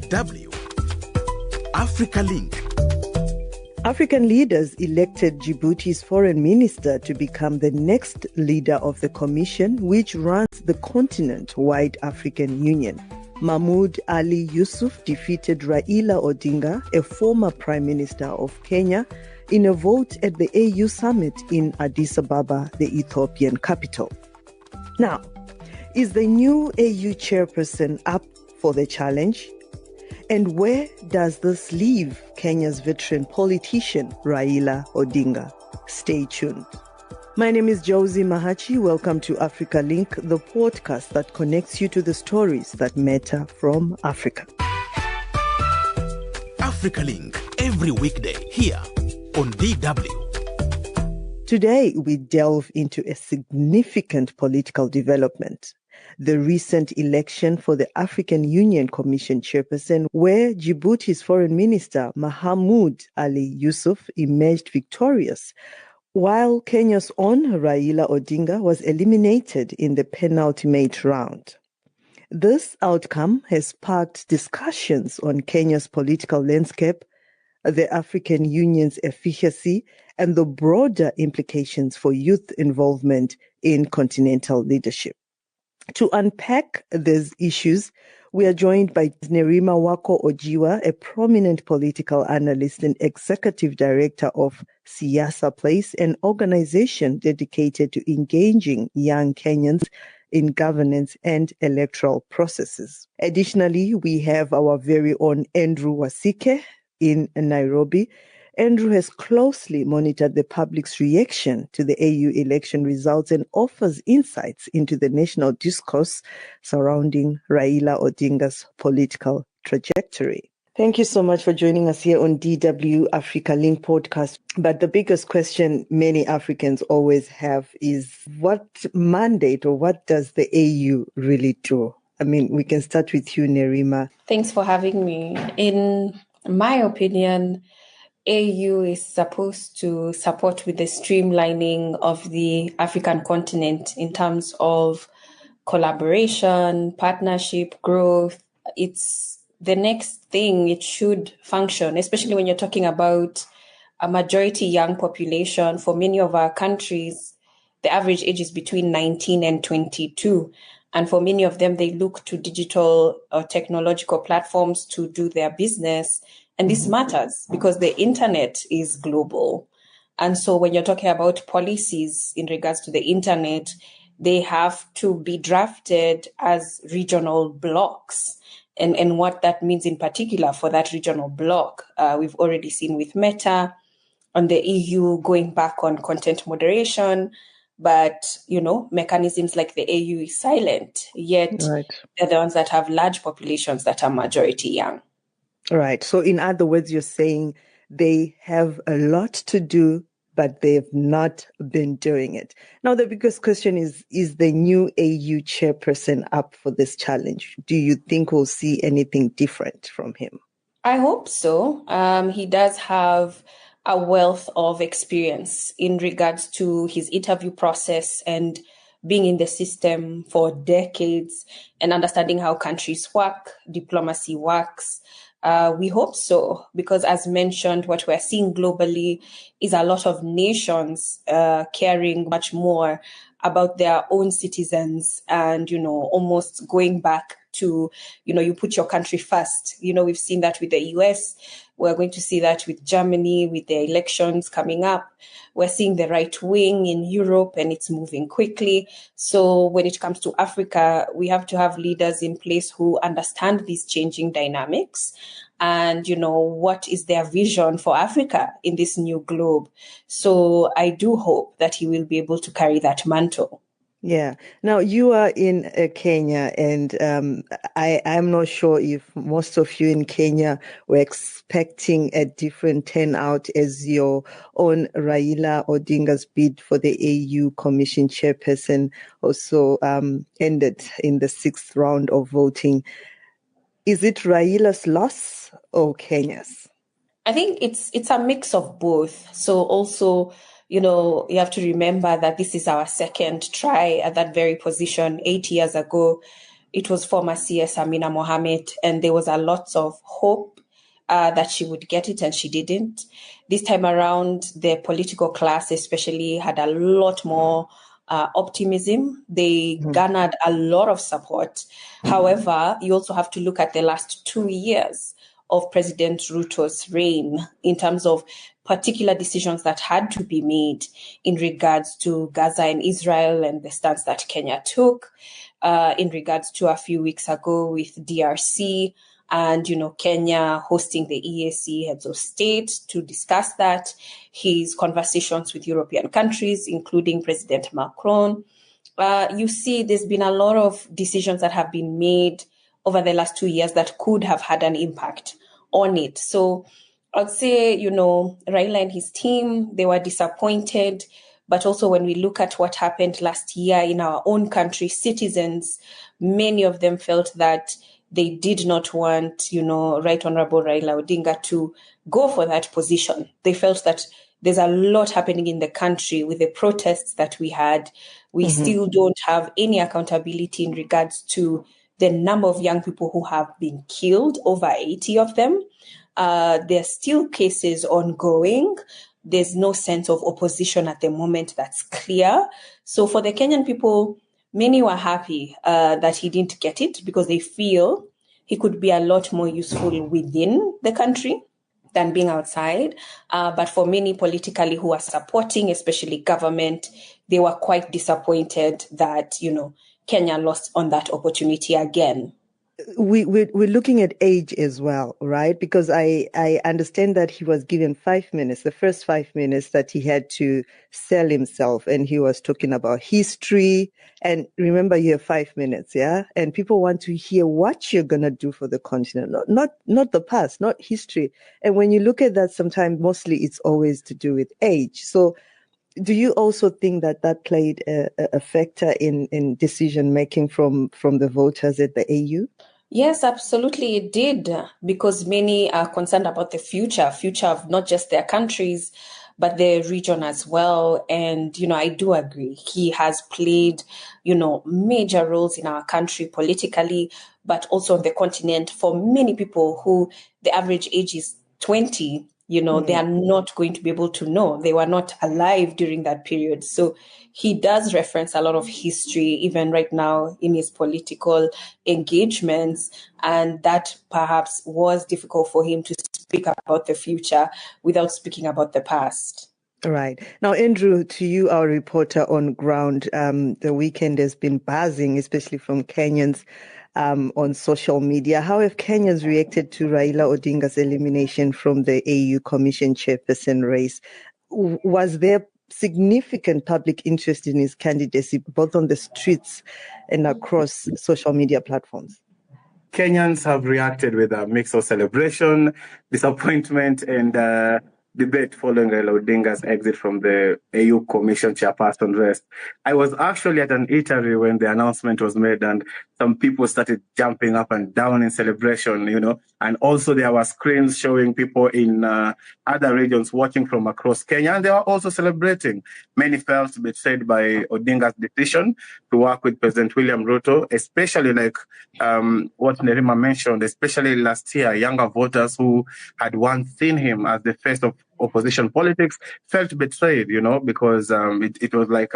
DW Africa Link. African leaders elected Djibouti's foreign minister to become the next leader of the commission, which runs the continent-wide African Union. Mahmoud Ali Youssouf defeated Raila Odinga, a former prime minister of Kenya, in a vote at the AU summit in Addis Ababa, the Ethiopian capital. Now, is the new AU chairperson up for the challenge? And where does this leave Kenya's veteran politician, Raila Odinga? Stay tuned. My name is Josey Mahachi. Welcome to Africa Link, the podcast that connects you to the stories that matter from Africa. Africa Link, every weekday here on DW. Today, we delve into a significant political development. The recent election for the African Union Commission chairperson, where Djibouti's foreign minister, Mahmoud Ali Youssouf, emerged victorious, while Kenya's own Raila Odinga was eliminated in the penultimate round. This outcome has sparked discussions on Kenya's political landscape, the African Union's efficacy, and the broader implications for youth involvement in continental leadership. To unpack these issues, we are joined by Nerima Wako-Ojiwa, a prominent political analyst and executive director of Siasa Place, an organization dedicated to engaging young Kenyans in governance and electoral processes. Additionally, we have our very own Andrew Wasike in Nairobi. Andrew has closely monitored the public's reaction to the AU election results and offers insights into the national discourse surrounding Raila Odinga's political trajectory. Thank you so much for joining us here on DW Africa Link podcast. But the biggest question many Africans always have is what mandate or what does the AU really do? I mean, we can start with you, Nerima. Thanks for having me. In my opinion, AU is supposed to support with the streamlining of the African continent in terms of collaboration, partnership, growth. It's the next thing it should function, especially when you're talking about a majority young population. For many of our countries, the average age is between 19 and 22. And for many of them, they look to digital or technological platforms to do their business. And this matters because the internet is global. And so when you're talking about policies in regards to the internet, they have to be drafted as regional blocks. And what that means in particular for that regional block, we've already seen with Meta on the EU going back on content moderation. But, mechanisms like the AU is silent, yet they're the ones that have large populations that are majority young. Right. So in other words, you're saying they have a lot to do, but they've not been doing it. Now, the biggest question is the new AU chairperson up for this challenge? Do you think we'll see anything different from him? I hope so. He does have a wealth of experience in regards to his interview process and being in the system for decades and understanding how countries work, diplomacy works. We hope so, because as mentioned, what we're seeing globally is a lot of nations caring much more about their own citizens and, almost going back to, you put your country first. We've seen that with the US. We're going to see that with Germany, with the elections coming up. We're seeing the right wing in Europe, and it's moving quickly. So when it comes to Africa, we have to have leaders in place who understand these changing dynamics and, what is their vision for Africa in this new globe. So I do hope that he will be able to carry that mantle. Yeah. Now, you are in Kenya, and I'm not sure if most of you in Kenya were expecting a different turnout as your own Raila Odinga's bid for the AU Commission chairperson also ended in the 6th round of voting. Is it Raila's loss or Kenya's? I think it's a mix of both. So also, you have to remember that this is our second try at that very position. 8 years ago, it was former CS Amina Mohammed, and there was a lot of hope that she would get it, and she didn't. This time around, the political class especially had a lot more optimism. They garnered a lot of support. However, you also have to look at the last 2 years of President Ruto's reign in terms of particular decisions that had to be made in regards to Gaza and Israel and the stance that Kenya took, in regards to a few weeks ago with DRC and, Kenya hosting the EAC heads of state to discuss that, his conversations with European countries, including President Macron. You see, there's been a lot of decisions that have been made over the last 2 years that could have had an impact on it. So I'd say, Raila and his team, they were disappointed. But also when we look at what happened last year in our own country, citizens, many of them felt that they did not want, Right Honorable Raila Odinga to go for that position. They felt that there's a lot happening in the country with the protests that we had. We still don't have any accountability in regards to the number of young people who have been killed, over 80 of them. There's still cases ongoing. There's no sense of opposition at the moment that's clear. So for the Kenyan people, many were happy that he didn't get it because they feel he could be a lot more useful within the country than being outside. But for many politically who are supporting, especially government, they were quite disappointed that, Kenya lost on that opportunity again. We're looking at age as well, right? Because I understand that he was given 5 minutes, the first 5 minutes that he had to sell himself, and he was talking about history. And remember, you have 5 minutes, yeah? And people want to hear what you're going to do for the continent, not the past, not history. And when you look at that, sometimes mostly it's always to do with age. So do you also think that played a factor in decision-making from the voters at the AU? Yes, absolutely it did, because many are concerned about the future of not just their countries, but the region as well. And, I do agree. He has played, major roles in our country politically, but also on the continent. For many people who the average age is 20, they are not going to be able to know. They were not alive during that period. So he does reference a lot of history, even right now in his political engagements. And that perhaps was difficult for him to speak about the future without speaking about the past. Right. Now, Andrew, to you, our reporter on ground, the weekend has been buzzing, especially from Kenyans on social media. How have Kenyans reacted to Raila Odinga's elimination from the AU Commission chairperson race? Was there significant public interest in his candidacy, both on the streets and across social media platforms? Kenyans have reacted with a mix of celebration, disappointment, and debate following Raila Odinga's exit from the AU Commission chairperson race. I was actually at an eatery when the announcement was made, and some people started jumping up and down in celebration, and also there were screens showing people in other regions watching from across Kenya, and they were also celebrating. Many felt betrayed by Odinga's decision to work with President William Ruto, especially like what Nerima mentioned, especially last year, younger voters who had once seen him as the face of opposition politics felt betrayed, because it was like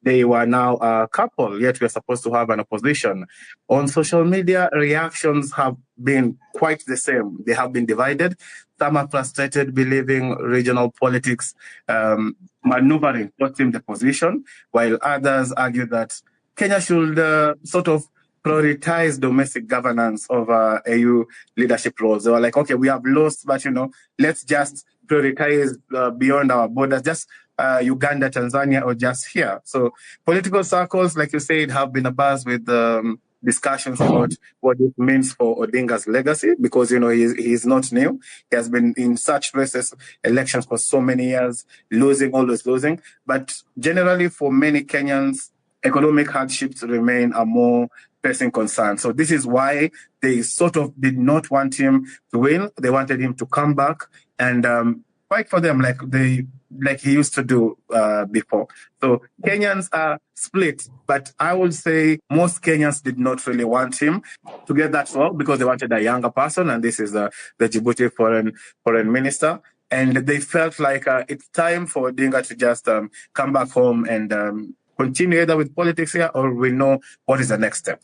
they were now a couple, yet we're supposed to have an opposition. On social media, reactions have been quite the same. They have been divided. Some are frustrated, believing regional politics maneuvering towards him the position, while others argue that Kenya should sort of prioritize domestic governance over AU leadership roles. They were like, okay, we have lost, but let's just prioritize beyond our borders, just Uganda, Tanzania, or just here. So political circles, like you said, have been abuzz with discussions about what it means for Odinga's legacy, because he's not new. He has been in such races, elections for so many years, always losing. But generally, for many Kenyans, economic hardships remain a more pressing concern. So this is why they sort of did not want him to win. They wanted him to come back and fight for them like he used to do before. So Kenyans are split, but I would say most Kenyans did not really want him to get that role because they wanted a younger person, and this is the Djibouti foreign minister. And they felt like it's time for Odinga to just come back home and continue either with politics here, or we know what is the next step.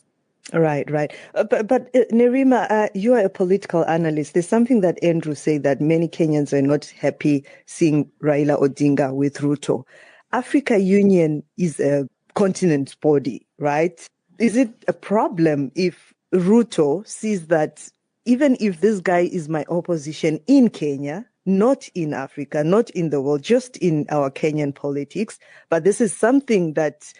Right. But Nerima, you are a political analyst. There's something that Andrew said, that many Kenyans are not happy seeing Raila Odinga with Ruto. Africa Union is a continent body, right? Is it a problem if Ruto sees that even if this guy is my opposition in Kenya, not in Africa, not in the world, just in our Kenyan politics, but this is something that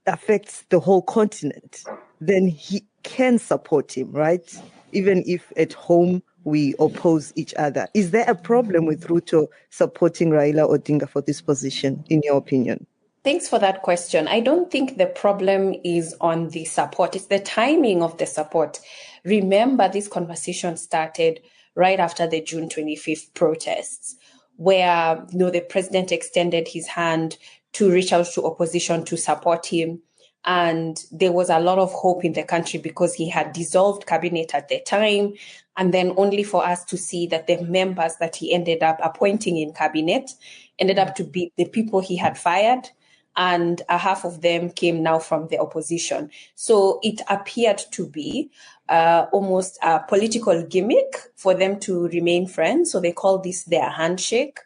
affects the whole continent, then he can support him, right? Even if at home we oppose each other. Is there a problem with Ruto supporting Raila Odinga for this position, in your opinion? Thanks for that question. I don't think the problem is on the support. It's the timing of the support. Remember, this conversation started right after the June 25th protests, where the president extended his hand to reach out to opposition to support him. And there was a lot of hope in the country because he had dissolved cabinet at the time. And then only for us to see that the members that he ended up appointing in cabinet ended up to be the people he had fired. And a half of them came now from the opposition. So it appeared to be almost a political gimmick for them to remain friends. So they call this their handshake,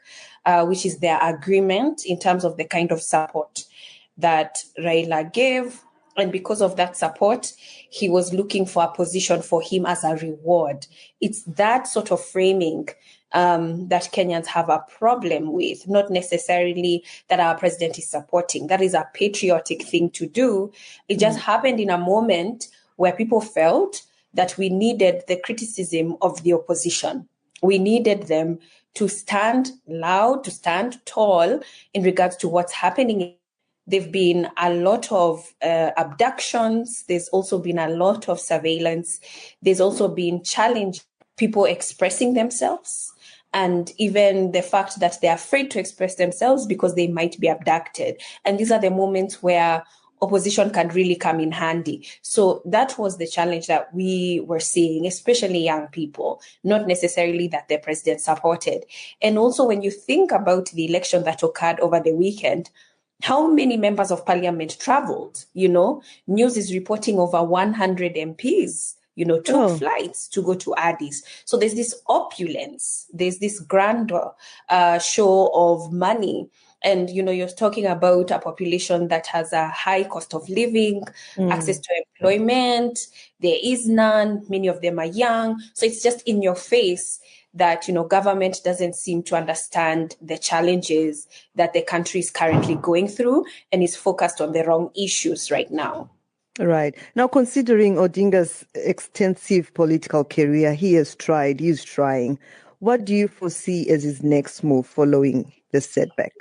which is their agreement in terms of the kind of support that Raila gave. And because of that support, he was looking for a position for him as a reward. It's that sort of framing that Kenyans have a problem with, not necessarily that our president is supporting. That is a patriotic thing to do. It just happened in a moment where people felt that we needed the criticism of the opposition. We needed them to stand loud, to stand tall in regards to what's happening. There've been a lot of abductions. There's also been a lot of surveillance. There's also been challenge, people expressing themselves, and even the fact that they're afraid to express themselves because they might be abducted. And these are the moments where opposition can really come in handy. So that was the challenge that we were seeing, especially young people, not necessarily that the president supported. And also when you think about the election that occurred over the weekend, how many members of parliament traveled? News is reporting over 100 MPs, took flights to go to Addis. So there's this opulence, there's this grandeur show of money. And, you're talking about a population that has a high cost of living, access to employment. There is none. Many of them are young. So it's just in your face that, government doesn't seem to understand the challenges that the country is currently going through and is focused on the wrong issues right now. Right. Now, considering Odinga's extensive political career, he's trying. What do you foresee as his next move following the setback?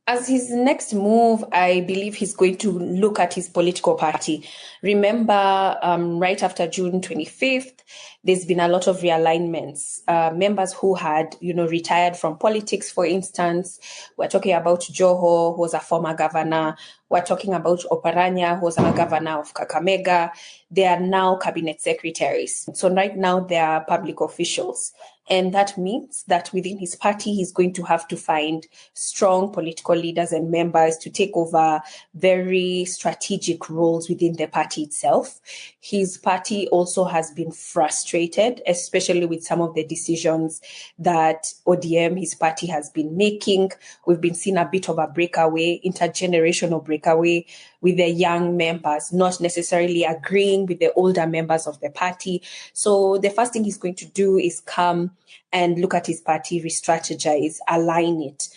As his next move, I believe he's going to look at his political party. Remember, right after June 25th, there's been a lot of realignments. Members who had, retired from politics, for instance. We're talking about Joho, who was a former governor. We're talking about Oparanya, who was a governor of Kakamega. They are now cabinet secretaries. So right now they are public officials. And that means that within his party, he's going to have to find strong political leaders and members to take over very strategic roles within the party itself. His party also has been frustrated, especially with some of the decisions that ODM, his party, has been making. We've been seeing a bit of a breakaway, intergenerational breakaway, with the young members not necessarily agreeing with the older members of the party. So the first thing he's going to do is come and look at his party, re-strategize, align it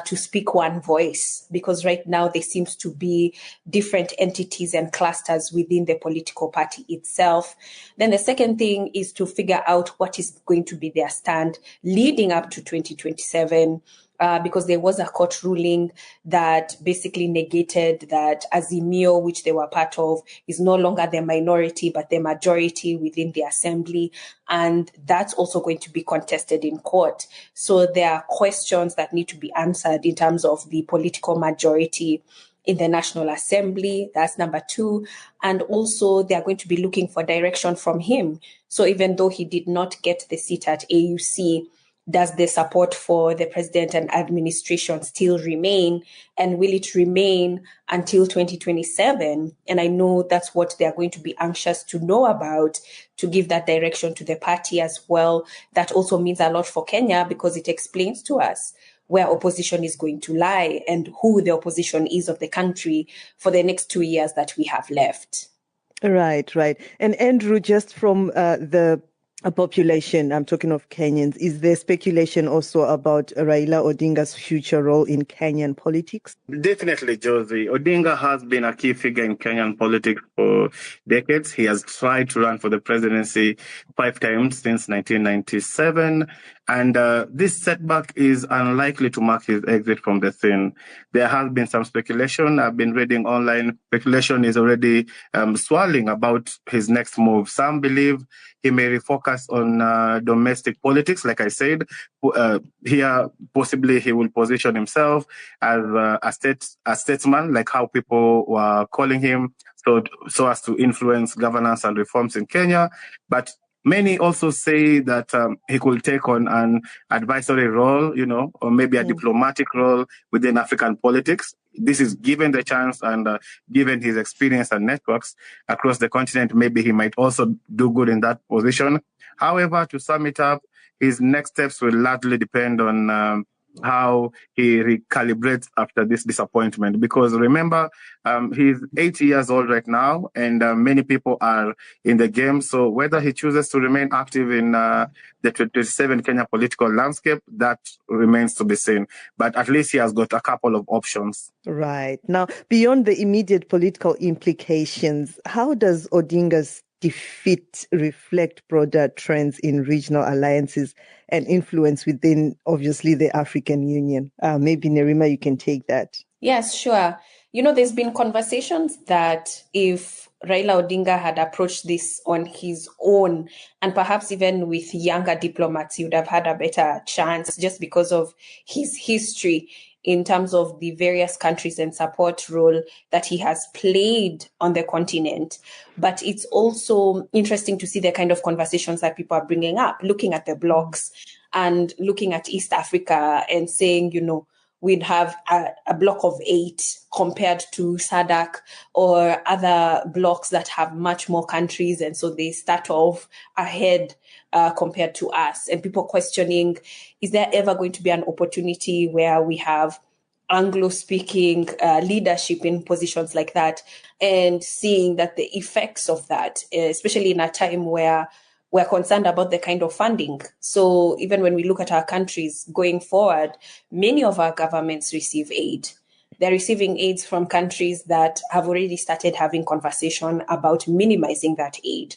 to speak one voice, because right now there seems to be different entities and clusters within the political party itself. Then the second thing is to figure out what is going to be their stand leading up to 2027. because there was a court ruling that basically negated that Azimio, which they were part of, is no longer the minority, but the majority within the assembly. And that's also going to be contested in court. So there are questions that need to be answered in terms of the political majority in the National Assembly. That's number two. And also they are going to be looking for direction from him. So even though he did not get the seat at AUC, does the support for the president and administration still remain? And will it remain until 2027? And I know that's what they are going to be anxious to know about, to give that direction to the party as well. That also means a lot for Kenya because it explains to us where opposition is going to lie and who the opposition is of the country for the next 2 years that we have left. Right. And Andrew, just from the population, I'm talking of Kenyans, is there speculation also about Raila Odinga's future role in Kenyan politics? Definitely, Josey. Odinga has been a key figure in Kenyan politics for decades. He has tried to run for the presidency 5 times since 1997. And this setback is unlikely to mark his exit from the scene. There has been some speculation. I've been reading online. Speculation is already swirling about his next move. Some believe he may refocus on domestic politics, like I said. Here, possibly he will position himself as a statesman, like how people were calling him, so as to influence governance and reforms in Kenya. But many also say that he could take on an advisory role, or maybe a diplomatic role within African politics. This is given the chance and given his experience and networks across the continent, maybe he might also do good in that position. However, to sum it up, his next steps will largely depend on how he recalibrates after this disappointment. Because remember, he's 80 years old right now, and many people are in the game. So whether he chooses to remain active in the 2027 Kenya political landscape, that remains to be seen. But at least he has got a couple of options. Right. Now, beyond the immediate political implications, how does Odinga's defeat reflect broader trends in regional alliances and influence within, obviously, the African Union? Maybe, Nerima, you can take that. Yes, sure. There's been conversations that if Raila Odinga had approached this on his own, and perhaps even with younger diplomats, he would have had a better chance just because of his history in terms of the various countries and support role that he has played on the continent. But it's also interesting to see the kind of conversations that people are bringing up, looking at the blocks and looking at East Africa and saying, we'd have a block of 8 compared to SADC or other blocks that have much more countries. And so they start off ahead compared to us. And people questioning, is there ever going to be an opportunity where we have Anglo-speaking leadership in positions like that, and seeing that the effects of that, especially in a time where we're concerned about the kind of funding. So even when we look at our countries going forward, many of our governments receive aid. They're receiving aids from countries that have already started having conversation about minimizing that aid.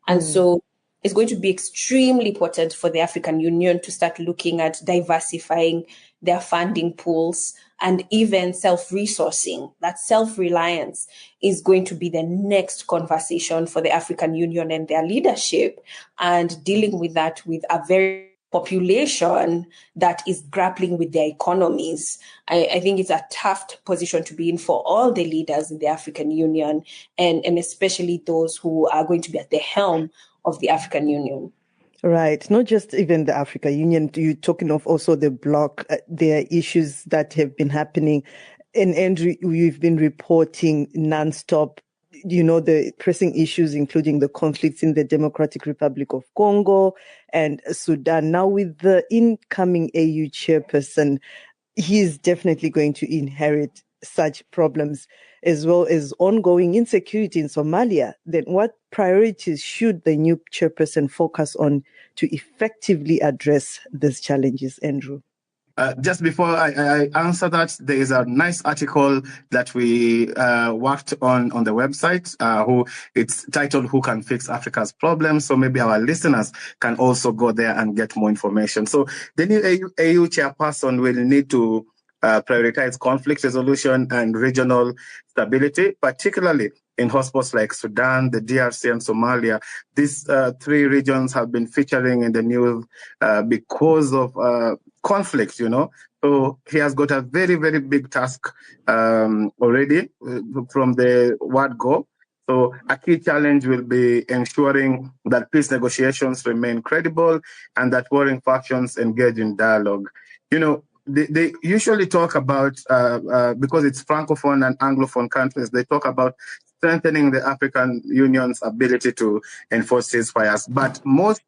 And so it's going to be extremely important for the African Union to start looking at diversifying their funding pools and even self-resourcing. That self-reliance is going to be the next conversation for the African Union and their leadership, and dealing with that with a very population that is grappling with their economies. I think it's a tough position to be in for all the leaders in the African Union, and especially those who are going to be at the helm of the African Union. Right. Not just even the African Union. You're talking of also the bloc. There are issues that have been happening. And Andrew, we've been reporting nonstop, the pressing issues, including the conflicts in the Democratic Republic of Congo and Sudan. Now with the incoming AU chairperson, he's definitely going to inherit such problems, as well as ongoing insecurity in Somalia. Then what priorities should the new chairperson focus on to effectively address these challenges, Andrew? Just before I answer that, there is a nice article that we worked on the website. It's titled "Who Can Fix Africa's Problems?" So maybe our listeners can also go there and get more information. So the new AU chairperson will need to prioritize conflict resolution and regional stability, particularly in hotspots like Sudan, the DRC, and Somalia. These three regions have been featuring in the news because of conflict, So he has got a very, very big task already from the word go. So a key challenge will be ensuring that peace negotiations remain credible and that warring factions engage in dialogue. They usually talk about, because it's Francophone and Anglophone countries, they talk about strengthening the African Union's ability to enforce ceasefires. But most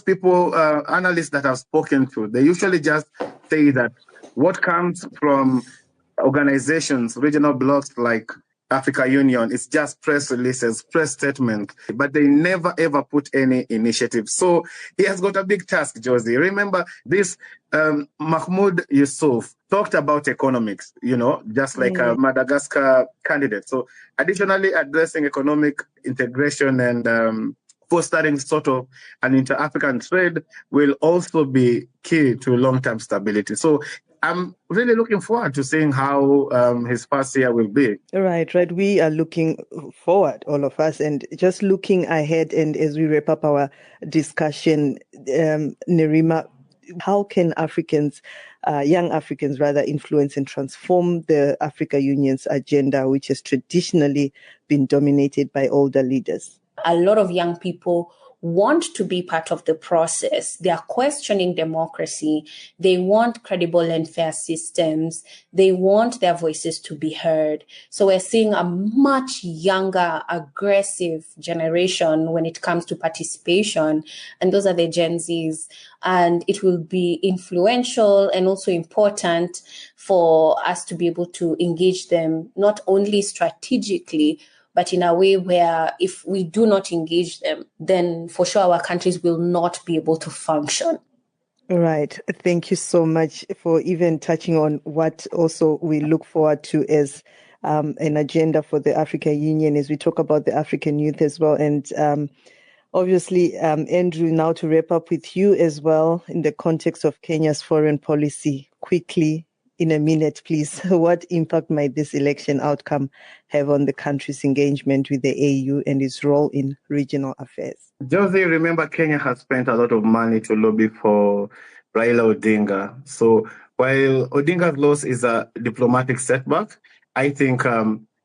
people, analysts that I've spoken to, they usually just say that what comes from organizations, regional blocs like Africa Union, it's just press releases, press statements, but they never ever put any initiative. So he has got a big task, Josey. Remember this, Mahmoud Youssouf talked about economics, just like a Madagascar candidate. So additionally addressing economic integration and fostering sort of an inter-African trade will also be key to long-term stability. So I'm really looking forward to seeing how his first year will be. Right. We are looking forward, all of us, and just looking ahead. And as we wrap up our discussion, Nerima, how can young Africans rather, influence and transform the Africa Union's agenda, which has traditionally been dominated by older leaders? A lot of young people want to be part of the process. They are questioning democracy. They want credible and fair systems. They want their voices to be heard. So we're seeing a much younger, aggressive generation when it comes to participation. And those are the Gen Zs. And it will be influential and also important for us to be able to engage them, not only strategically, but in a way where if we do not engage them, then for sure our countries will not be able to function. Right. Thank you so much for even touching on what also we look forward to as an agenda for the African Union as we talk about the African youth as well. And obviously, Andrew, now to wrap up with you as well in the context of Kenya's foreign policy, quickly, in a minute, please. What impact might this election outcome have on the country's engagement with the AU and its role in regional affairs? Josey, remember Kenya has spent a lot of money to lobby for Raila Odinga. So while Odinga's loss is a diplomatic setback, I think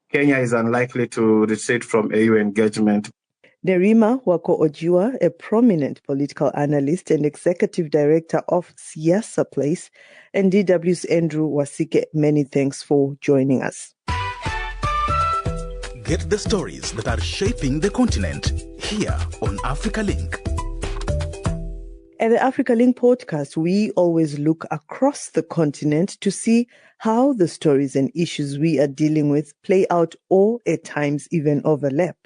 Kenya is unlikely to retreat from AU engagement. Nerima Wako-Ojiwa, a prominent political analyst and executive director of Siasa Place, and DW's Andrew Wasike, many thanks for joining us. Get the stories that are shaping the continent here on Africa Link. At the Africa Link podcast, we always look across the continent to see how the stories and issues we are dealing with play out or at times even overlap.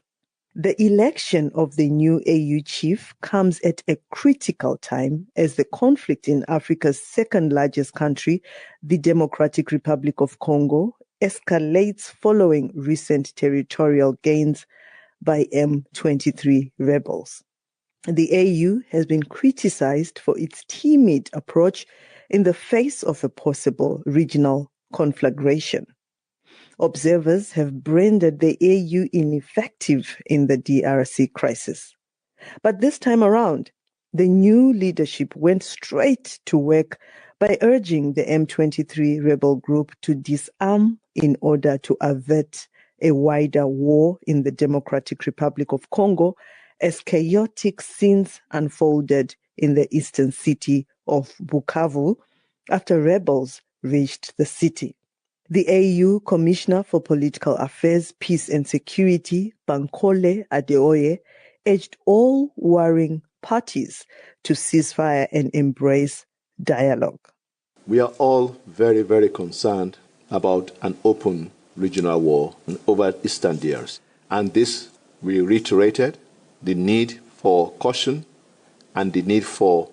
The election of the new AU chief comes at a critical time as the conflict in Africa's second largest country, the Democratic Republic of Congo, escalates following recent territorial gains by M23 rebels. The AU has been criticized for its timid approach in the face of a possible regional conflagration. Observers have branded the AU ineffective in the DRC crisis. But this time around, the new leadership went straight to work by urging the M23 rebel group to disarm in order to avert a wider war in the Democratic Republic of Congo as chaotic scenes unfolded in the eastern city of Bukavu after rebels reached the city. The AU Commissioner for Political Affairs, Peace and Security, Bankole Adeoye, urged all warring parties to cease fire and embrace dialogue. We are all very, very concerned about an open regional war over Eastern DRC. And this, we reiterated the need for caution and the need for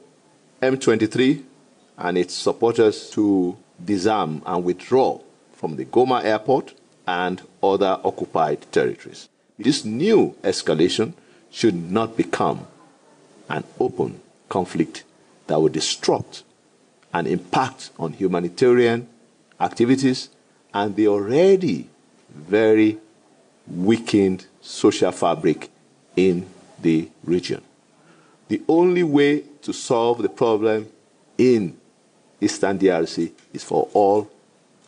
M23 and its supporters to disarm and withdraw from the Goma airport and other occupied territories. This new escalation should not become an open conflict that will disrupt and impact on humanitarian activities and the already very weakened social fabric in the region. The only way to solve the problem in Eastern DRC is for all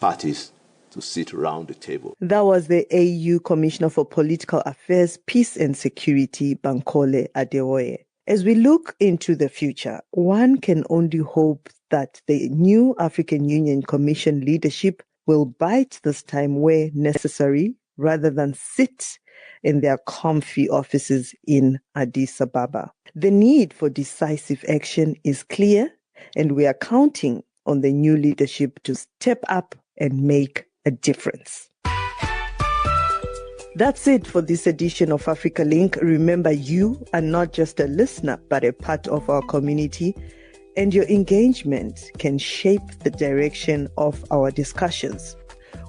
parties to sit around the table. That was the AU Commissioner for Political Affairs, Peace and Security, Bankole Adeoye. As we look into the future, one can only hope that the new African Union Commission leadership will bite this time where necessary, rather than sit in their comfy offices in Addis Ababa. The need for decisive action is clear, and we are counting on the new leadership to step up and make a difference. That's it for this edition of Africa Link. Remember, you are not just a listener, but a part of our community, and your engagement can shape the direction of our discussions.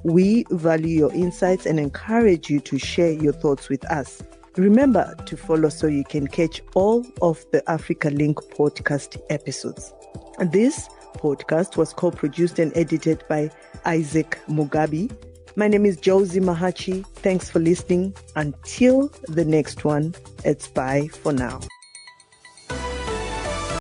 We value your insights and encourage you to share your thoughts with us. Remember to follow so you can catch all of the Africa Link podcast episodes. This podcast was co-produced and edited by Isaac Mugabi. My name is Josey Mahachi. Thanks for listening. Until the next one, it's bye for now.